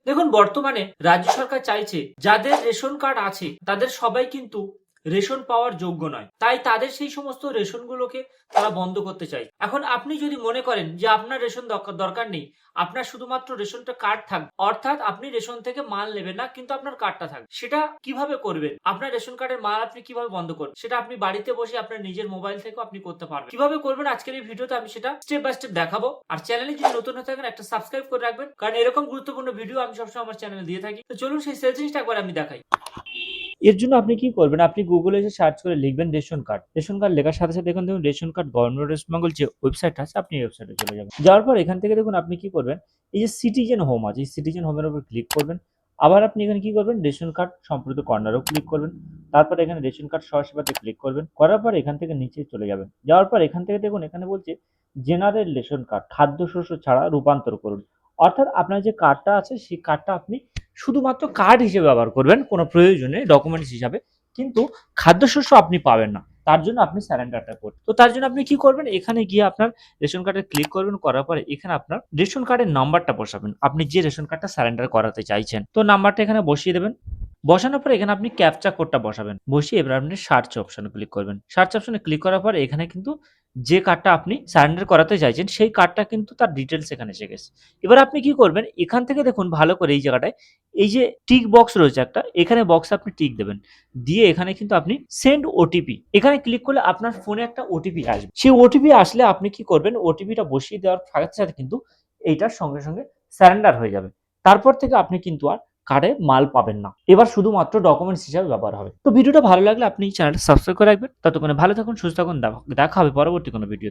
দেখুন, বর্তমানে রাজ্য সরকার চাইছে যাদের রেশন কার্ড আছে তাদের সবাই কিন্তু রেশন পাওয়ার যোগ্য নয়, তাই তাদের সেই সমস্ত রেশনগুলোকে তারা বন্ধ করতে চায়। এখন আপনি যদি মনে করেন যে আপনার রেশন দরকার নেই, আপনার শুধুমাত্র রেশনটা কার্ড থাকবে, অর্থাৎ আপনি রেশন থেকে মাল নেবেন না কিন্তু আপনার কার্ডটা থাকবে, সেটা কিভাবে করবেন? আপনার রেশন কার্ডের মাল আপনি কিভাবে বন্ধ করবেন? সেটা আপনি বাড়িতে বসে আপনার নিজের মোবাইল থেকেও আপনি করতে পারবেন। কিভাবে করবেন আজকের এই ভিডিওতে আমি সেটা স্টেপ বাই স্টেপ দেখাবো। আর চ্যানেলে যদি নতুন হয়ে থাকেন একটা সাবস্ক্রাইব করে রাখবেন, কারণ এরকম গুরুত্বপূর্ণ ভিডিও আমি সবসময় আমার চ্যানেলে দিয়ে থাকি। তো চলুন সেই সেটিংসটা একবার আমি দেখাই। এর জন্য আপনি কি করবেন, আপনি গুগলে এসে সার্চ করে লিখবেন রেশন কার্ড। রেশন কার্ড লেখার সাথে সাথে দেখুন ration card government West Bengal যে ওয়েবসাইট আছে, আপনি এই ওয়েবসাইটে চলে যাবেন। যাওয়ার পর এখান থেকে দেখুন আপনি কি করবেন, এই যে সিটিজেন হোম আছে, এই সিটিজেন হোমের উপর ক্লিক করবেন। আবার আপনি এখানে কি করবেন, রেশন কার্ড সম্প্রতি কর্নারও ক্লিক করবেন। তারপর এখানে রেশন কার্ড সহসেবাতে ক্লিক করবেন, করার পর এখান থেকে নিচে চলে যাবেন। যাওয়ার পর এখান থেকে দেখুন এখানে বলছে জেনারেল রেশন কার্ড খাদ্যশস্য ছাড়া রূপান্তর করুন। অর্থাৎ আপনার যে কার্ডটা আছে সেই কার্ডটা আপনি শুধুমাত্র কার্ড হিসেবে ব্যবহার করবেন, কোনো প্রয়োজনে ডকুমেন্টস হিসাবে, কিন্তু খাদ্যশস্য আপনি পাবেন না। তার জন্য আপনি স্যারেন্ডারটা করবেন। তো তার জন্য আপনি কি করবেন, এখানে গিয়ে আপনার রেশন কার্ডে ক্লিক করবেন, করার পরে এখানে আপনার রেশন কার্ডের নাম্বারটা বসাবেন, আপনি যে রেশন কার্ডটা স্যারেন্ডার করাতে চাইছেন। তো নাম্বারটা এখানে বসিয়ে দেবেন। বসানোর পর এখানে আপনি ক্যাপচা কোডটা বসাবেন, বসিয়ে এবার আপনি সার্চ অপশনে ক্লিক করবেন। সার্চ অপশনে ক্লিক করার পর এখানে কিন্তু যে কার্ডটা আপনি সারেন্ডার করাতে চাইছেন সেই কার্ডটা কিন্তু তার ডিটেলস এখানে এসে গেছে। এবার আপনি কি করবেন, এখান থেকে দেখুন ভালো করে এই জায়গাটায় এই যে টিক বক্স রয়েছে একটা, এখানে বক্সে আপনি টিক দেবেন, দিয়ে এখানে কিন্তু আপনি সেন্ড ওটিপি এখানে ক্লিক করলে আপনার ফোনে একটা ওটিপি আসবে। সেই ওটিপি আসলে আপনি কি করবেন, ওটিপিটা বসিয়ে দেওয়ার সাথে সাথে কিন্তু এইটার সঙ্গে সঙ্গে সারেন্ডার হয়ে যাবে। তারপর থেকে আপনি কিন্তু আর কার্ডে মাল পাবেন না, এবার শুধুমাত্র ডকুমেন্টস হিসাবে ব্যবহার হবে। তো ভিডিওটা ভালো লাগলে আপনি চ্যানেলটা সাবস্ক্রাইব করে রাখবেন। ততক্ষণে ভালো থাকুন, সুস্থ থাকুন, দেখা হবে পরবর্তী কোনো ভিডিওতে।